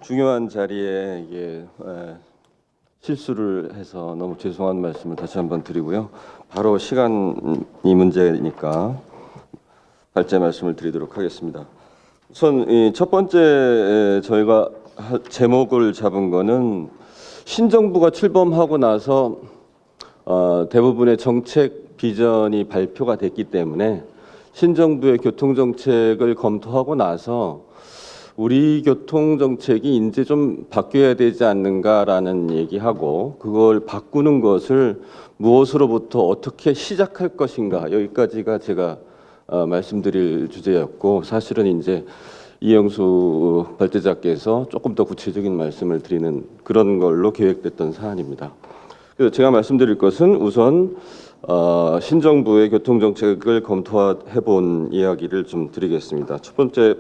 중요한 자리에 이게 실수를 해서 너무 죄송한 말씀을 다시 한번 드리고요. 바로 시간이 문제니까 발제 말씀을 드리도록 하겠습니다. 우선 첫 번째 저희가 제목을 잡은 거는 신정부가 출범하고 나서 대부분의 정책 비전이 발표가 됐기 때문에 신정부의 교통정책을 검토하고 나서 우리 교통정책이 이제 좀 바뀌어야 되지 않는가라는 얘기하고 그걸 바꾸는 것을 무엇으로부터 어떻게 시작할 것인가, 여기까지가 제가 말씀드릴 주제였고, 사실은 이제 이영수 발제자께서 조금 더 구체적인 말씀을 드리는 그런 걸로 계획됐던 사안입니다. 그래서 제가 말씀드릴 것은 우선 신정부의 교통정책을 검토해 본 이야기를 좀 드리겠습니다. 첫 번째,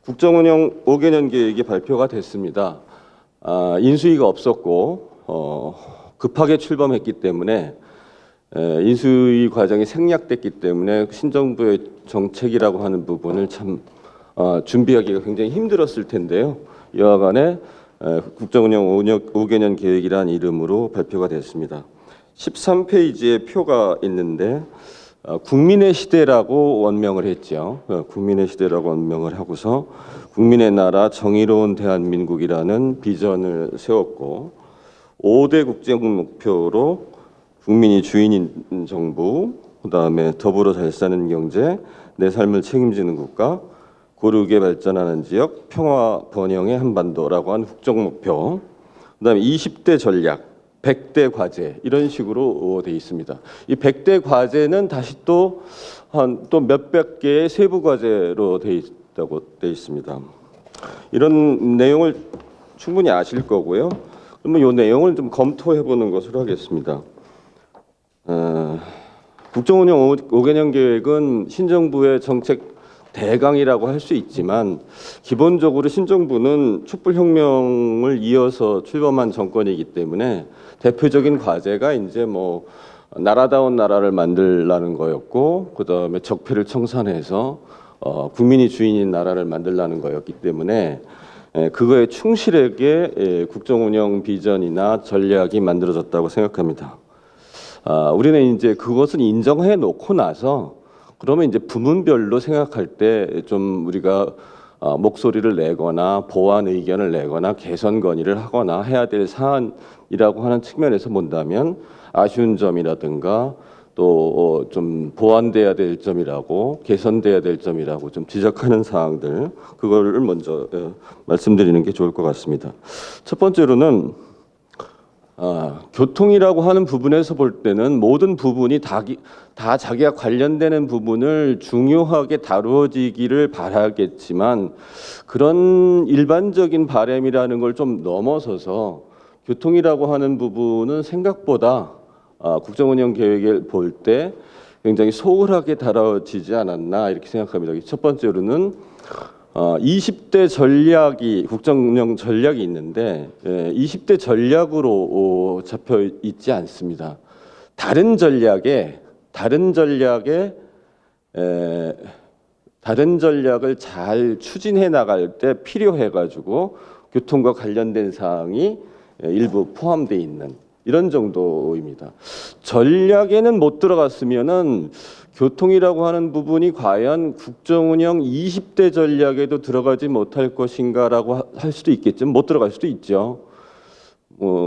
국정운영 5개년 계획이 발표가 됐습니다. 인수위가 없었고 급하게 출범했기 때문에 인수위 과정이 생략됐기 때문에 신정부의 정책이라고 하는 부분을 참 준비하기가 굉장히 힘들었을 텐데요. 이와 간에 국정운영 5개년 계획이라는 이름으로 발표가 됐습니다. 13페이지에 표가 있는데 국민의 시대라고 원명을 했죠. 국민의 시대라고 원명을 하고서 국민의 나라 정의로운 대한민국이라는 비전을 세웠고 5대 국정 목표로 국민이 주인인 정부, 그다음에 더불어 잘 사는 경제, 내 삶을 책임지는 국가, 고르게 발전하는 지역, 평화 번영의 한반도라고 한 국정 목표, 그다음에 20대 전략, 100대 과제 이런 식으로 돼 있습니다. 이 100대 과제는 다시 또 몇백 개의 세부 과제로 돼 있습니다. 이런 내용을 충분히 아실 거고요. 그러면 이 내용을 좀 검토해 보는 것으로 하겠습니다. 국정운영 5개년 계획은 신정부의 정책 대강이라고 할 수 있지만 기본적으로 신정부는 촛불혁명을 이어서 출범한 정권이기 때문에 대표적인 과제가 이제 뭐 나라다운 나라를 만들라는 거였고, 그다음에 적폐를 청산해서 국민이 주인인 나라를 만들라는 거였기 때문에 그거에 충실하게 국정운영 비전이나 전략이 만들어졌다고 생각합니다. 우리는 이제 그것을 인정해 놓고 나서 그러면 이제 부문별로 생각할 때 좀 우리가 목소리를 내거나 보완 의견을 내거나 개선 건의를 하거나 해야 될 사안이라고 하는 측면에서 본다면 아쉬운 점이라든가 또 좀 보완돼야 될 점이라고 개선돼야 될 점이라고 좀 지적하는 사항들, 그거를 먼저 말씀드리는 게 좋을 것 같습니다. 첫 번째로는 교통이라고 하는 부분에서 볼 때는 모든 부분이 다 자기가 관련되는 부분을 중요하게 다루어지기를 바라겠지만 그런 일반적인 바람이라는 걸 좀 넘어서서 교통이라고 하는 부분은 생각보다 국정운영 계획을 볼 때 굉장히 소홀하게 다뤄지지 않았나 이렇게 생각합니다. 첫 번째로는 20대 전략이 국정운영 전략이 있는데 20대 전략으로 잡혀 있지 않습니다. 다른 전략을 잘 추진해 나갈 때 필요해 가지고 교통과 관련된 사항이 일부 포함되어 있는 이런 정도입니다. 전략에는 못 들어갔으면은 교통이라고 하는 부분이 과연 국정운영 20대 전략에도 들어가지 못할 것인가라고 할 수도 있겠지만 못 들어갈 수도 있죠.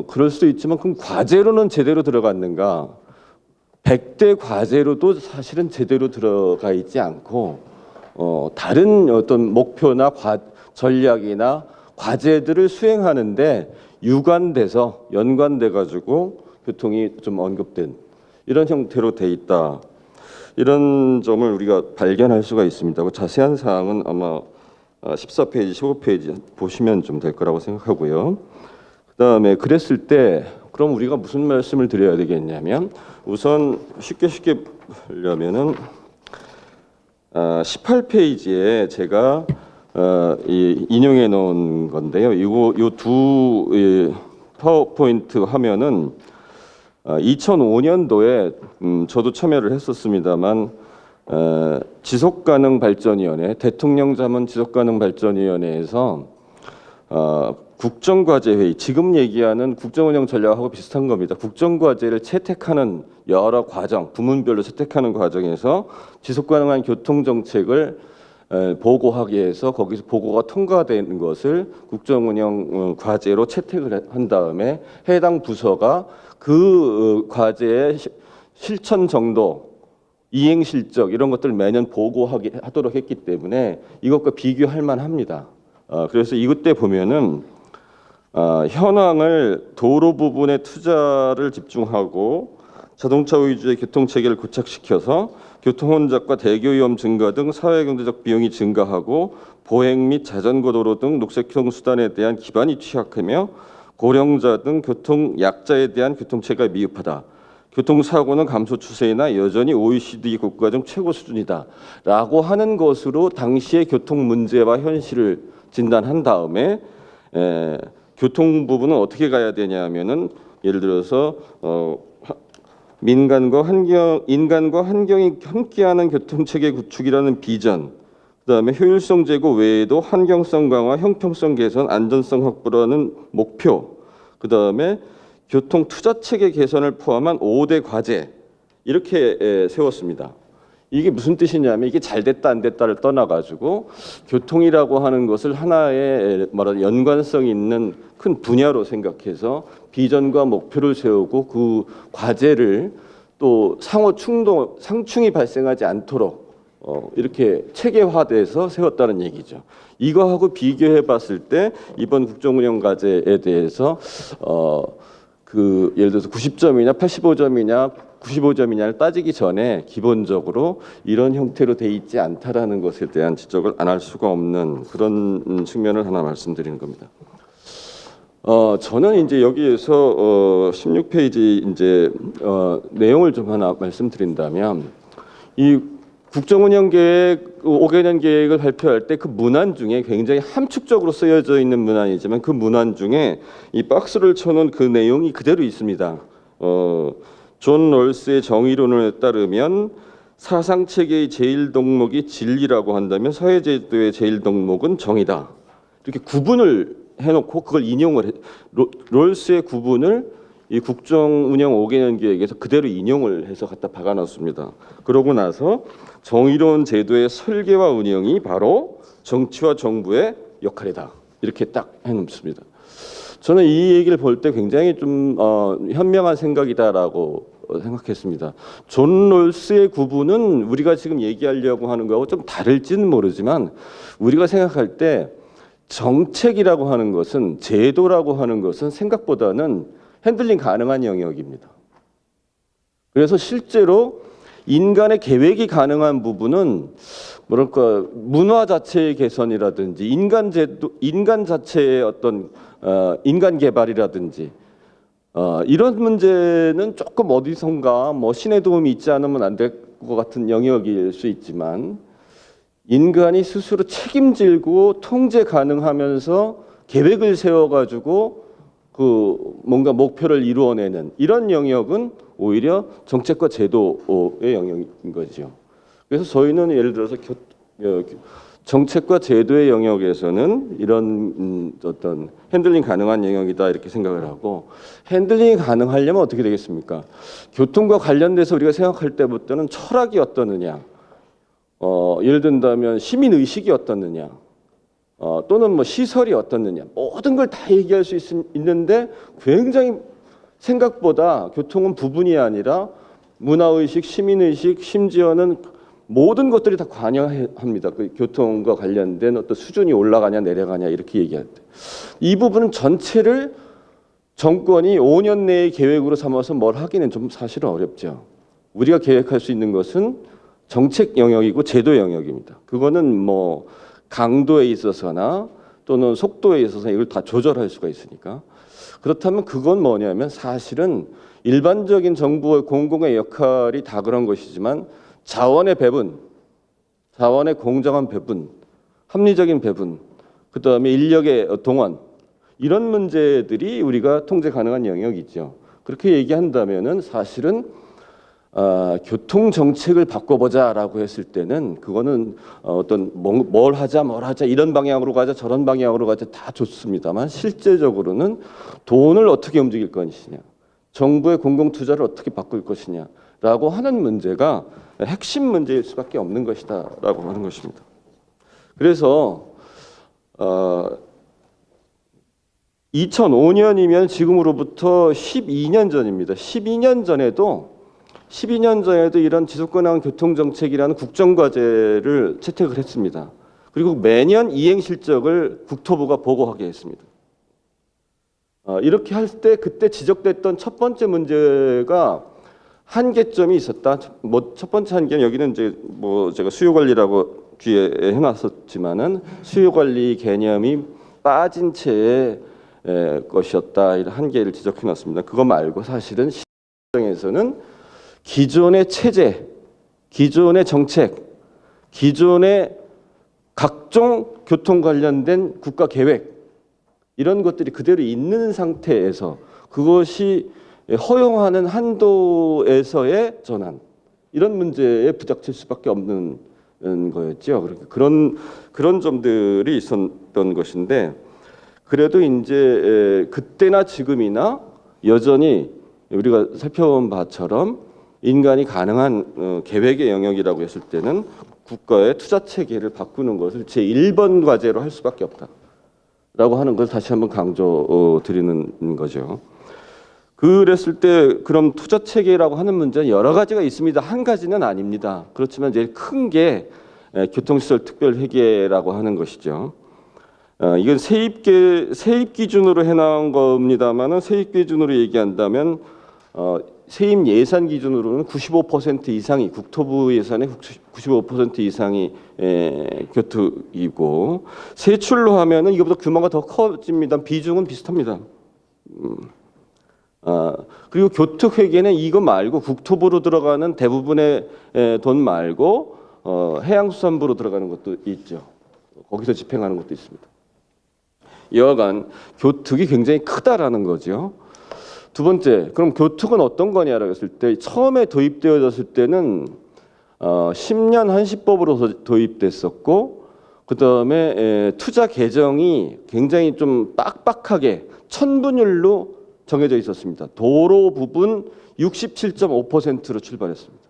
그럴 수도 있지만 그럼 과제로는 제대로 들어갔는가? 100대 과제로도 사실은 제대로 들어가 있지 않고 다른 어떤 목표나 전략이나 과제들을 수행하는데 연관돼 가지고 교통이 좀 언급된 이런 형태로 돼 있다. 이런 점을 우리가 발견할 수가 있습니다. 자세한 사항은 아마 14페이지, 15페이지 보시면 좀 될 거라고 생각하고요. 그다음에 그랬을 때 그럼 우리가 무슨 말씀을 드려야 되겠냐면 우선 쉽게 보려면은 18페이지에 제가 인용해 놓은 건데요. 요 두 파워포인트 화면은 2005년도에 저도 참여를 했었습니다만 지속가능발전위원회, 대통령 자문 지속가능발전위원회에서 국정과제회의, 지금 얘기하는 국정운영 전략하고 비슷한 겁니다. 국정과제를 채택하는 여러 과정, 부문별로 채택하는 과정에서 지속가능한 교통정책을 보고하기 위해서 거기서 보고가 통과된 것을 국정운영 과제로 채택을 한 다음에 해당 부서가 그 과제의 실천 정도, 이행 실적 이런 것들을 매년 보고하도록 했기 때문에 이것과 비교할 만합니다. 그래서 이것 때 보면은 현황을 도로 부분에 투자를 집중하고 자동차 위주의 교통 체계를 고착시켜서 교통 혼잡과 대교 위험 증가 등 사회경제적 비용이 증가하고 보행 및 자전거 도로 등 녹색교통 수단에 대한 기반이 취약하며 고령자 등 교통 약자에 대한 교통 체계가 미흡하다. 교통사고는 감소 추세이나 여전히 OECD 국가 중 최고 수준이다라고 하는 것으로 당시의 교통 문제와 현실을 진단한 다음에 교통 부분은 어떻게 가야 되냐면은 예를 들어서 인간과 환경이 함께하는 교통체계 구축이라는 비전, 그다음에 효율성 제고 외에도 환경성 강화, 형평성 개선, 안전성 확보라는 목표, 그다음에 교통 투자 체계 개선을 포함한 5대 과제 이렇게 세웠습니다. 이게 무슨 뜻이냐면 이게 잘 됐다 안 됐다를 떠나가지고 교통이라고 하는 것을 하나의 말하는 연관성 있는 큰 분야로 생각해서 비전과 목표를 세우고 그 과제를 또 상충이 발생하지 않도록 이렇게 체계화돼서 세웠다는 얘기죠. 이거하고 비교해 봤을 때 이번 국정운영 과제에 대해서 예를 들어서 90점이냐 85점이냐 95점이냐를 따지기 전에 기본적으로 이런 형태로 돼 있지 않다라는 것에 대한 지적을 안 할 수가 없는 그런 측면을 하나 말씀드리는 겁니다. 저는 이제 여기에서 16페이지 이제 내용을 좀 하나 말씀드린다면 이 국정운영 계획 5개년 계획을 발표할 때 그 문안 중에 굉장히 함축적으로 쓰여져 있는 문안이지만 그 문안 중에 이 박스를 쳐놓은 그 내용이 그대로 있습니다. 존 롤스의 정의론에 따르면 사상 체계의 제일 덕목이 진리라고 한다면 사회제도의 제일 덕목은 정의다. 이렇게 구분을 해놓고 그걸 인용을 롤스의 구분을 이 국정운영 5개년 계획에서 그대로 인용을 해서 갖다 박아놨습니다. 그러고 나서 정의로운 제도의 설계와 운영이 바로 정치와 정부의 역할이다. 이렇게 딱 해놓습니다. 저는 이 얘기를 볼 때 굉장히 좀 현명한 생각이다라고 생각했습니다. 존 롤스의 구분은 우리가 지금 얘기하려고 하는 거하고 좀 다를지는 모르지만 우리가 생각할 때 정책이라고 하는 것은 제도라고 하는 것은 생각보다는 핸들링 가능한 영역입니다. 그래서 실제로 인간의 계획이 가능한 부분은 뭐랄까 문화 자체의 개선이라든지 인간 자체의 어떤 인간 개발이라든지 이런 문제는 조금 어디선가 뭐 신의 도움이 있지 않으면 안 될 것 같은 영역일 수 있지만 인간이 스스로 책임지고 통제 가능하면서 계획을 세워가지고 그 뭔가 목표를 이루어내는 이런 영역은 오히려 정책과 제도의 영역인 거죠. 그래서 저희는 예를 들어서 정책과 제도의 영역에서는 이런 어떤 핸들링 가능한 영역이다 이렇게 생각을 하고 핸들링이 가능하려면 어떻게 되겠습니까? 교통과 관련돼서 우리가 생각할 때부터는 철학이 어떻느냐, 예를 든다면 시민 의식이 어떻느냐, 또는 뭐 시설이 어떻느냐 모든 걸 다 얘기할 수 있는데 굉장히 생각보다 교통은 부분이 아니라 문화의식, 시민의식, 심지어는 모든 것들이 다 관여합니다. 그 교통과 관련된 어떤 수준이 올라가냐 내려가냐 이렇게 얘기할 때 이 부분은 전체를 정권이 5년 내의 계획으로 삼아서 뭘 하기는 좀 사실은 어렵죠. 우리가 계획할 수 있는 것은 정책 영역이고 제도 영역입니다. 그거는 뭐 강도에 있어서나 또는 속도에 있어서 이걸 다 조절할 수가 있으니까. 그렇다면 그건 뭐냐면 사실은 일반적인 정부의 공공의 역할이 다 그런 것이지만 자원의 배분, 자원의 공정한 배분, 합리적인 배분, 그다음에 인력의 동원 이런 문제들이 우리가 통제 가능한 영역이죠. 그렇게 얘기한다면은 사실은 교통 정책을 바꿔보자라고 했을 때는 그거는 어떤 뭘 하자 이런 방향으로 가자 저런 방향으로 가자 다 좋습니다만 실제적으로는 돈을 어떻게 움직일 것이냐, 정부의 공공 투자를 어떻게 바꿀 것이냐라고 하는 문제가 핵심 문제일 수밖에 없는 것이다라고 하는 것입니다. 그래서 2005년이면 지금으로부터 12년 전입니다. 12년 전에도 이런 지속가능한 교통정책이라는 국정과제를 채택을 했습니다. 그리고 매년 이행 실적을 국토부가 보고하게 했습니다. 이렇게 할 때 그때 지적됐던 첫 번째 문제가 한계점이 있었다. 첫 번째 한계는 여기는 이제 제가 수요 관리라고 뒤에 해놨었지만은 수요 관리 개념이 빠진 채의 것이었다. 이런 한계를 지적해놨습니다. 그거 말고 사실은 시장에서는 기존의 체제, 기존의 정책, 기존의 각종 교통 관련된 국가 계획 이런 것들이 그대로 있는 상태에서 그것이 허용하는 한도에서의 전환 이런 문제에 부닥칠 수밖에 없는 거였죠. 그런 점들이 있었던 것인데 그래도 이제 그때나 지금이나 여전히 우리가 살펴본 바처럼 인간이 가능한 계획의 영역이라고 했을 때는 국가의 투자 체계를 바꾸는 것을 제1번 과제로 할 수밖에 없다라고 하는 걸 다시 한번 강조 드리는 거죠. 그랬을 때 그럼 투자 체계라고 하는 문제는 여러 가지가 있습니다. 한 가지는 아닙니다. 그렇지만 제일 큰 게 교통시설 특별회계라고 하는 것이죠. 이건 세입 기준으로 해나온 겁니다만은 세입 기준으로 얘기한다면 세입 예산 기준으로는 95% 이상이 국토부 예산의 95% 이상이 교통이고 세출로 하면은 이거보다 규모가 더 커집니다. 비중은 비슷합니다. 그리고 교통회계는 이거 말고 국토부로 들어가는 대부분의 돈 말고 해양수산부로 들어가는 것도 있죠. 거기서 집행하는 것도 있습니다. 여하간 교특이 굉장히 크다라는 거죠. 두 번째, 그럼 교특은 어떤 거냐라고 했을 때 처음에 도입되어졌을 때는 10년 한시법으로 도입됐었고 그 다음에 투자 계정이 굉장히 좀 빡빡하게 천분율로 정해져 있었습니다. 도로 부분 67.5%로 출발했습니다.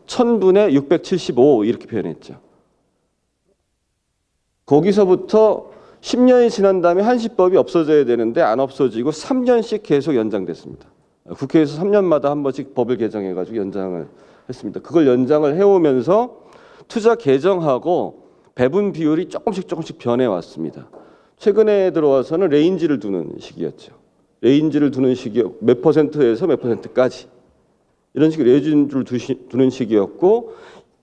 1000분의 675 이렇게 표현했죠. 거기서부터 10년이 지난 다음에 한시법이 없어져야 되는데 안 없어지고 3년씩 계속 연장됐습니다. 국회에서 3년마다 한 번씩 법을 개정해가지고 연장을 했습니다. 그걸 연장을 해오면서 투자 계정하고 배분 비율이 조금씩 변해왔습니다. 최근에 들어와서는 레인지를 두는 시기였죠. 레인지를 두는 시기였고 몇 퍼센트에서 몇 퍼센트까지 이런 식으로 레인지를 두는 시기였고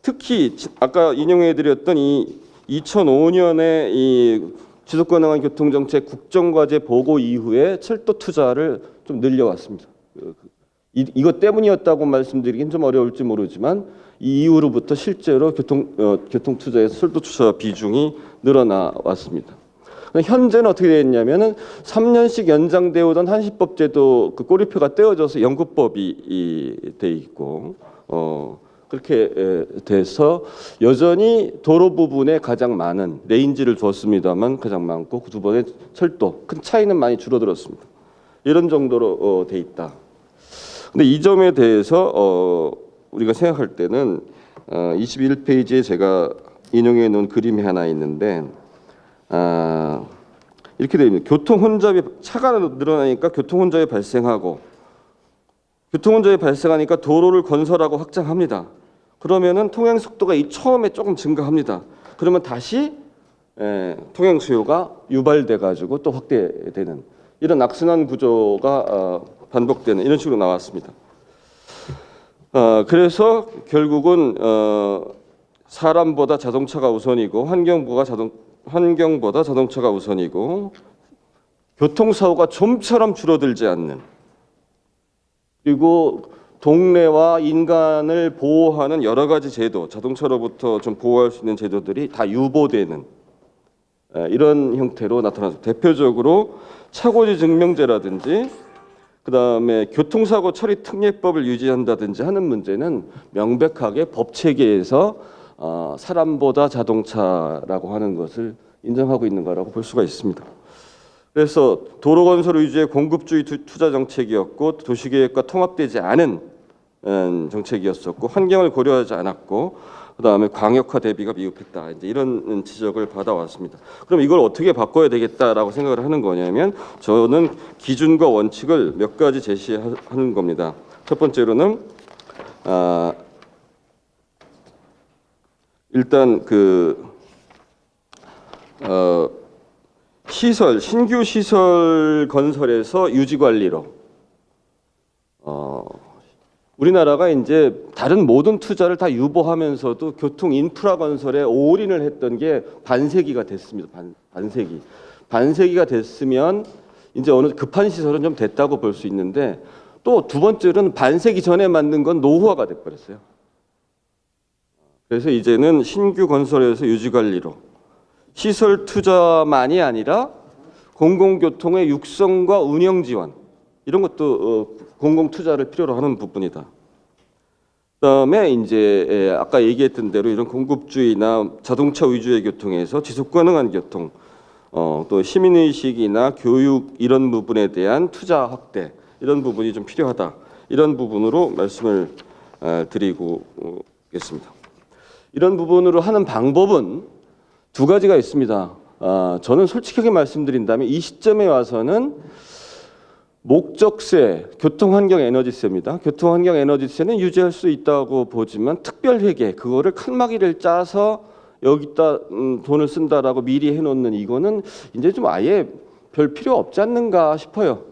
특히 아까 인용해드렸던 이 2005년에 이 지속가능한 교통정책 국정과제 보고 이후에 철도 투자를 좀 늘려왔습니다. 이것 때문이었다고 말씀드리긴 좀 어려울지 모르지만 이 이후로부터 실제로 교통 투자에서 철도 투자 비중이 늘어나 왔습니다. 현재는 어떻게 되어 있냐면은 3년씩 연장되어오던 한시법 제도 그 꼬리표가 떼어져서 연구법이 돼 있고 그렇게 돼서 여전히 도로 부분에 가장 많은 레인지를 두었습니다만 가장 많고 그 두 번에 철도 큰 차이는 많이 줄어들었습니다. 이런 정도로 돼 있다. 근데 이 점에 대해서 우리가 생각할 때는 21페이지에 제가 인용해 놓은 그림이 하나 있는데 이렇게 되어 있습니다. 교통 혼잡이 차가 늘어나니까 교통 혼잡이 발생하고 교통 혼잡이 발생하니까 도로를 건설하고 확장합니다. 그러면은 통행 속도가 처음에 조금 증가합니다. 그러면 다시 통행 수요가 유발돼 가지고 또 확대되는 이런 악순환 구조가 반복되는 이런 식으로 나왔습니다. 그래서 결국은 사람보다 자동차가 우선이고 환경보다 자동차가 우선이고 교통사고가 좀처럼 줄어들지 않는 그리고 동네와 인간을 보호하는 여러 가지 제도, 자동차로부터 좀 보호할 수 있는 제도들이 다 유보되는 이런 형태로 나타났습니다. 대표적으로 차고지 증명제라든지 그다음에 교통사고 처리 특례법을 유지한다든지 하는 문제는 명백하게 법 체계에서 사람보다 자동차라고 하는 것을 인정하고 있는 거라고 볼 수가 있습니다. 그래서 도로건설 위주의 공급주의 투자 정책이었고 도시계획과 통합되지 않은 정책이었었고 환경을 고려하지 않았고 그다음에 광역화 대비가 미흡했다. 이제 이런 지적을 받아왔습니다. 그럼 이걸 어떻게 바꿔야 되겠다라고 생각을 하는 거냐면 저는 기준과 원칙을 몇 가지 제시하는 겁니다. 첫 번째로는 일단 신규 시설 건설에서 유지 관리로 우리나라가 이제 다른 모든 투자를 다 유보하면서도 교통 인프라 건설에 올인을 했던 게 반세기가 됐습니다. 반세기가 됐으면 이제 어느 급한 시설은 좀 됐다고 볼 수 있는데 또 두 번째로는 반세기 전에 만든 건 노후화가 돼버렸어요. 그래서 이제는 신규 건설에서 유지 관리로 시설 투자만이 아니라 공공교통의 육성과 운영 지원 이런 것도 공공 투자를 필요로 하는 부분이다. 그다음에 이제 아까 얘기했던 대로 이런 공급주의나 자동차 위주의 교통에서 지속 가능한 교통, 또 시민의식이나 교육 이런 부분에 대한 투자 확대 이런 부분이 좀 필요하다. 이런 부분으로 말씀을 드리고 있겠습니다. 이런 부분으로 하는 방법은 두 가지가 있습니다. 저는 솔직하게 말씀드린다면 이 시점에 와서는 목적세, 교통환경에너지세입니다. 교통환경에너지세는 유지할 수 있다고 보지만 특별회계, 그거를 칸막이를 짜서 여기다 돈을 쓴다라고 미리 해놓는 이거는 이제 좀 아예 별 필요 없지 않는가 싶어요.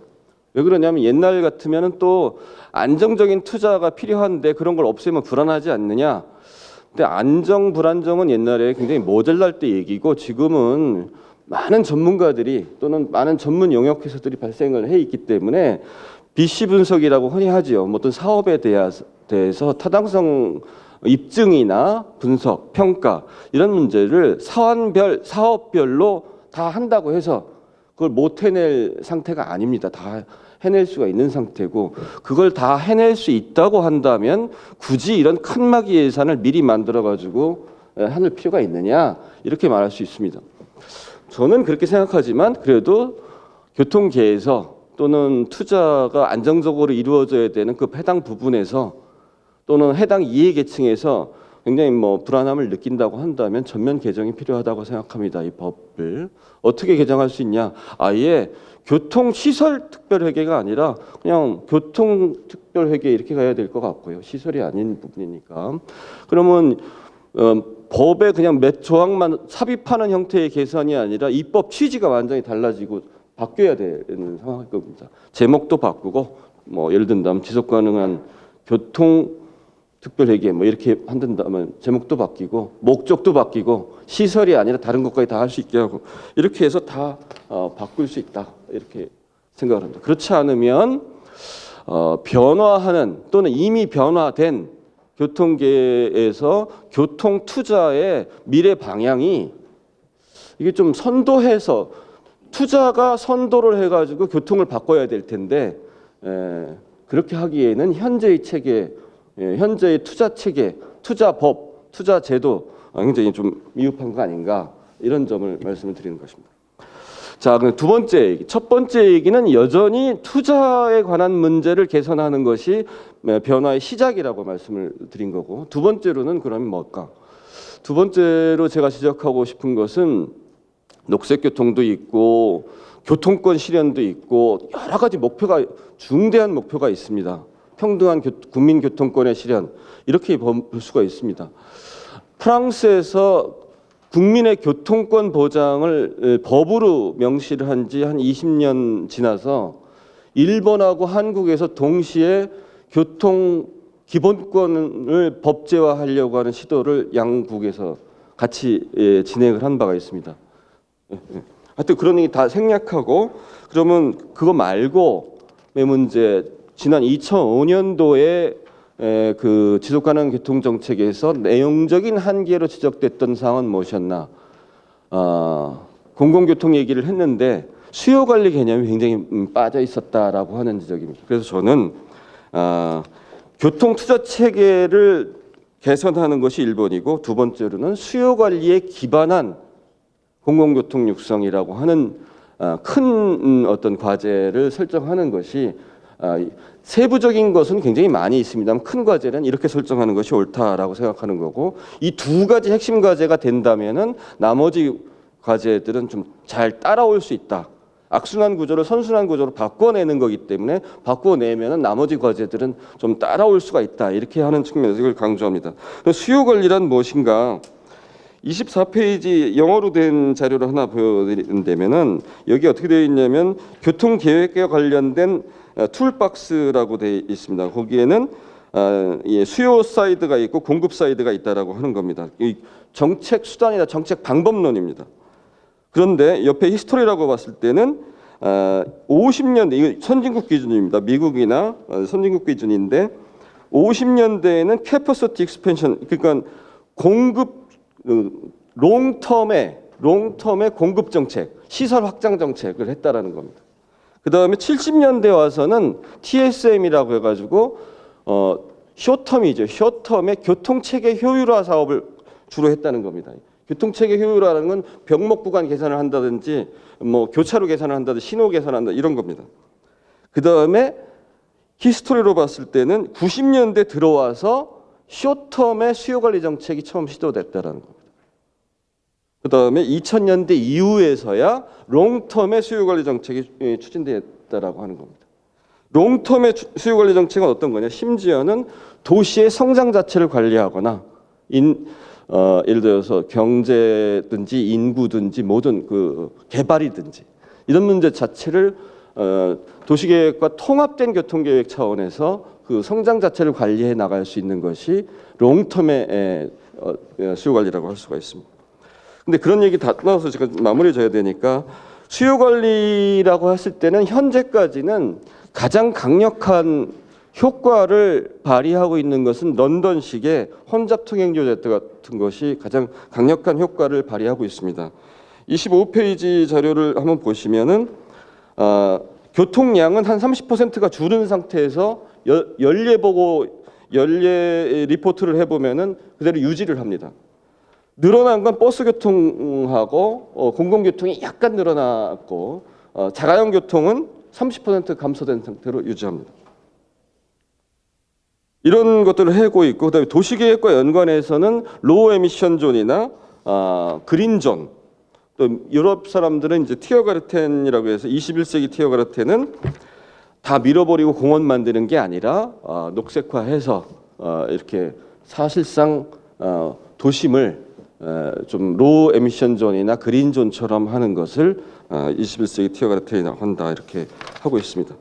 왜 그러냐면 옛날 같으면 또 안정적인 투자가 필요한데 그런 걸 없애면 불안하지 않느냐. 근데 안정, 불안정은 옛날에 굉장히 모자랄 때 얘기고 지금은 많은 전문가들이 또는 많은 전문 영역 회사들이 발생을 해 있기 때문에 BC 분석이라고 흔히 하지요. 어떤 사업에 대해서 타당성 입증이나 분석, 평가 이런 문제를 사안별, 사업별로 다 한다고 해서 그걸 못 해낼 상태가 아닙니다. 다 해낼 수가 있는 상태고 그걸 다 해낼 수 있다고 한다면 굳이 이런 칸막이 예산을 미리 만들어가지고 하는 필요가 있느냐 이렇게 말할 수 있습니다. 저는 그렇게 생각하지만 그래도 교통계에서 또는 투자가 안정적으로 이루어져야 되는 그 해당 부분에서 또는 해당 이해계층에서 굉장히 불안함을 느낀다고 한다면 전면 개정이 필요하다고 생각합니다. 이 법을 어떻게 개정할 수 있냐? 아예 교통시설 특별회계가 아니라 그냥 교통특별회계 이렇게 가야 될 것 같고요. 시설이 아닌 부분이니까. 그러면 법에 그냥 몇 조항만 삽입하는 형태의 개선이 아니라 입법 취지가 완전히 달라지고 바뀌어야 되는 상황일 겁니다. 제목도 바꾸고 예를 든다면 지속 가능한 교통 특별회계 이렇게 한다면 제목도 바뀌고 목적도 바뀌고 시설이 아니라 다른 것까지 다 할 수 있게 하고 이렇게 해서 다 바꿀 수 있다 이렇게 생각을 합니다. 그렇지 않으면 변화하는 또는 이미 변화된 교통계에서 교통 투자의 미래 방향이 이게 좀 선도해서 투자가 선도를 해가지고 교통을 바꿔야 될 텐데 그렇게 하기에는 현재의 체계, 현재의 투자 체계, 투자법, 투자제도 굉장히 좀 미흡한 거 아닌가 이런 점을 말씀을 드리는 것입니다. 자, 그럼 두 번째 얘기. 첫 번째 얘기는 여전히 투자에 관한 문제를 개선하는 것이 변화의 시작이라고 말씀을 드린 거고 두 번째로는 그러면 뭘까? 두 번째로 제가 지적하고 싶은 것은 녹색교통도 있고 교통권 실현도 있고 여러 가지 목표가 중대한 목표가 있습니다. 평등한 국민교통권의 실현 이렇게 볼 수가 있습니다. 프랑스에서 국민의 교통권 보장을 법으로 명시를 한 지 한 20년 지나서 일본하고 한국에서 동시에 교통 기본권을 법제화하려고 하는 시도를 양국에서 같이 진행을 한 바가 있습니다. 하여튼 그런 얘기 다 생략하고 그러면 그거 말고 문제 지난 2005년도에 그 지속가능 교통정책에서 내용적인 한계로 지적됐던 사항은 무엇이었나? 공공교통 얘기를 했는데 수요 관리 개념이 굉장히 빠져 있었다라고 하는 지적입니다. 그래서 저는 교통 투자 체계를 개선하는 것이 1번이고 두 번째로는 수요 관리에 기반한 공공교통 육성이라고 하는 큰 어떤 과제를 설정하는 것이 세부적인 것은 굉장히 많이 있습니다만 큰 과제는 이렇게 설정하는 것이 옳다라고 생각하는 거고 이 두 가지 핵심 과제가 된다면은 나머지 과제들은 좀 잘 따라올 수 있다. 악순환 구조를 선순환 구조로 바꿔내는 거기 때문에 바꿔내면은 나머지 과제들은 좀 따라올 수가 있다. 이렇게 하는 측면에서 이걸 강조합니다. 수요 관리란 무엇인가? 24페이지 영어로 된 자료를 하나 보여드린다면은 여기 어떻게 되어 있냐면 교통 계획과 관련된 툴박스라고 되어 있습니다. 거기에는 수요 사이드가 있고 공급 사이드가 있다라고 하는 겁니다. 이 정책 수단이나 정책 방법론입니다. 그런데 옆에 히스토리라고 봤을 때는 50년대 이거 선진국 기준입니다. 미국이나 선진국 기준인데 50년대에는 캐퍼시티 익스펜션 그러니까 공급 롱텀의 공급 정책, 시설 확장 정책을 했다라는 겁니다. 그 다음에 70년대 와서는 TSM이라고 해가지고 쇼텀이죠. 쇼텀의 교통체계 효율화 사업을 주로 했다는 겁니다. 교통체계 효율화라는 건 병목 구간 계산을 한다든지 뭐 교차로 계산을 한다든지 신호 계산을 한다 이런 겁니다. 그 다음에 히스토리로 봤을 때는 90년대 들어와서 쇼텀의 수요관리 정책이 처음 시도됐다라는 겁니다. 그 다음에 2000년대 이후에서야 롱텀의 수요관리 정책이 추진됐다라고 하는 겁니다. 롱텀의 수요관리 정책은 어떤 거냐? 심지어는 도시의 성장 자체를 관리하거나 예를 들어서 경제든지 인구든지 모든 그 개발이든지 이런 문제 자체를 도시계획과 통합된 교통계획 차원에서 그 성장 자체를 관리해 나갈 수 있는 것이 롱텀의 수요관리라고 할 수가 있습니다. 근데 그런 얘기 다 나와서 제가 마무리 져야 되니까 수요관리라고 했을 때는 현재까지는 가장 강력한 효과를 발휘하고 있는 것은 런던식의 혼잡통행료제도 같은 것이 가장 강력한 효과를 발휘하고 있습니다. 25페이지 자료를 한번 보시면은 교통량은 한 30%가 줄은 상태에서 연례 리포트를 해보면은 그대로 유지를 합니다. 늘어난 건 버스 교통하고 공공교통이 약간 늘어났고 자가용 교통은 30% 감소된 상태로 유지합니다. 이런 것들을 하고 있고 그다음에 도시계획과 연관해서는 로우 에미션 존이나 그린 존 또 유럽 사람들은 이제 티어가르텐이라고 해서 21세기 티어가르텐은 다 밀어버리고 공원 만드는 게 아니라 녹색화해서 이렇게 사실상 도심을 좀 로우 에미션 존이나 그린 존처럼 하는 것을 21세기 티어가르텐이라고 한다 이렇게 하고 있습니다.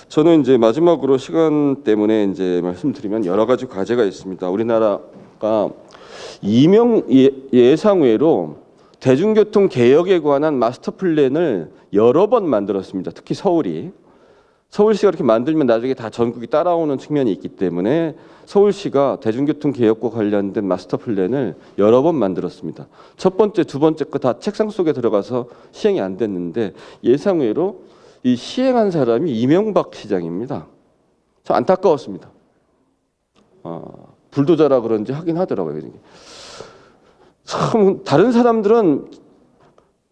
저는 이제 마지막으로 시간 때문에 이제 말씀드리면 여러 가지 과제가 있습니다. 우리나라가 예상외로 대중교통 개혁에 관한 마스터 플랜을 여러 번 만들었습니다. 특히 서울시가 이렇게 만들면 나중에 다 전국이 따라오는 측면이 있기 때문에 서울시가 대중교통 개혁과 관련된 마스터 플랜을 여러 번 만들었습니다. 첫 번째, 두 번째 거 다 책상 속에 들어가서 시행이 안 됐는데 예상외로 이 시행한 사람이 이명박 시장입니다. 참 안타까웠습니다. 불도저라 그런지 하긴 하더라고요. 참 다른 사람들은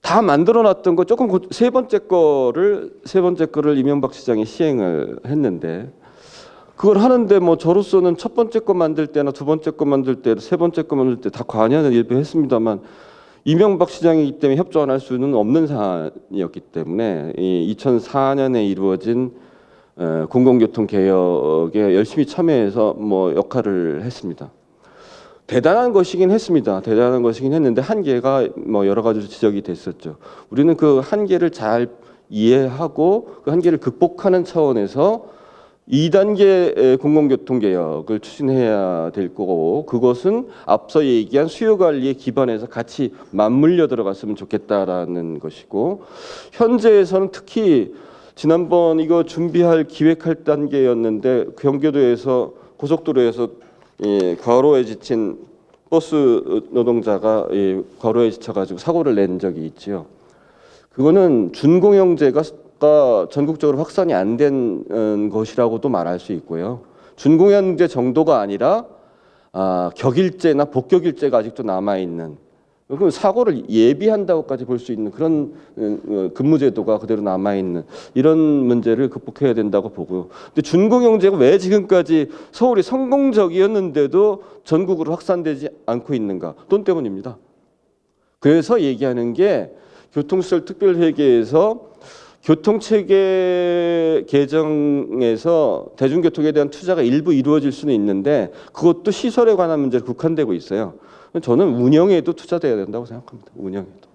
다 만들어놨던 거 조금 세 번째 거를 이명박 시장이 시행을 했는데 그걸 하는데 뭐 저로서는 첫 번째 거 만들 때나 두 번째 거 만들 때, 세 번째 거 만들 때 다 관여는 일부했습니다만 이명박 시장이기 때문에 협조 안 할 수는 없는 사안이었기 때문에 2004년에 이루어진 공공교통 개혁에 열심히 참여해서 뭐 역할을 했습니다. 대단한 것이긴 했습니다. 대단한 것이긴 했는데 한계가 뭐 여러 가지로 지적이 됐었죠. 우리는 그 한계를 잘 이해하고 그 한계를 극복하는 차원에서 2단계 공공교통개혁을 추진해야 될 거고 그것은 앞서 얘기한 수요관리에 기반해서 같이 맞물려 들어갔으면 좋겠다라는 것이고 현재에서는 특히 지난번 이거 준비할 기획할 단계였는데 경기도에서 고속도로에서 과로에 지친 버스 노동자가 과로에 지쳐가지고 사고를 낸 적이 있지요. 그거는 준공영제가 전국적으로 확산이 안 된 것이라고도 말할 수 있고요. 준공영제 정도가 아니라 격일제나 복격일제가 아직도 남아 있는, 그건 사고를 예비한다고까지 볼 수 있는 그런 근무제도가 그대로 남아 있는 이런 문제를 극복해야 된다고 보고요. 근데 준공영제가 왜 지금까지 서울이 성공적이었는데도 전국으로 확산되지 않고 있는가? 돈 때문입니다. 그래서 얘기하는 게 교통시설 특별회계에서 교통체계 개정에서 대중교통에 대한 투자가 일부 이루어질 수는 있는데 그것도 시설에 관한 문제로 국한되고 있어요. 저는 운영에도 투자돼야 된다고 생각합니다. 운영에도.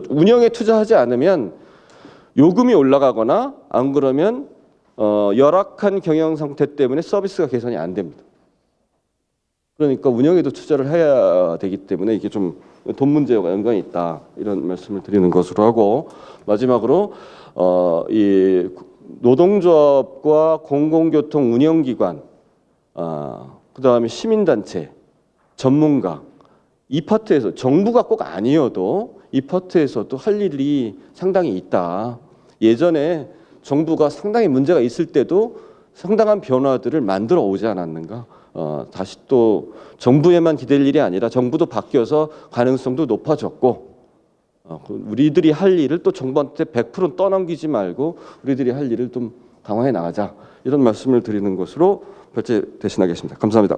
운영에 투자하지 않으면 요금이 올라가거나 안 그러면 열악한 경영 상태 때문에 서비스가 개선이 안 됩니다. 그러니까 운영에도 투자를 해야 되기 때문에 이게 좀 돈 문제와 연관이 있다, 이런 말씀을 드리는 것으로 하고, 마지막으로 이 노동조합과 공공교통 운영기관, 그다음에 시민단체, 전문가, 이 파트에서 정부가 꼭 아니어도 이 파트에서도 할 일이 상당히 있다. 예전에 정부가 상당히 문제가 있을 때도 상당한 변화들을 만들어 오지 않았는가. 다시 또 정부에만 기댈 일이 아니라 정부도 바뀌어서 가능성도 높아졌고, 우리들이 할 일을 또 정부한테 100% 떠넘기지 말고 우리들이 할 일을 좀 강화해 나가자, 이런 말씀을 드리는 것으로 발제 대신하겠습니다. 감사합니다.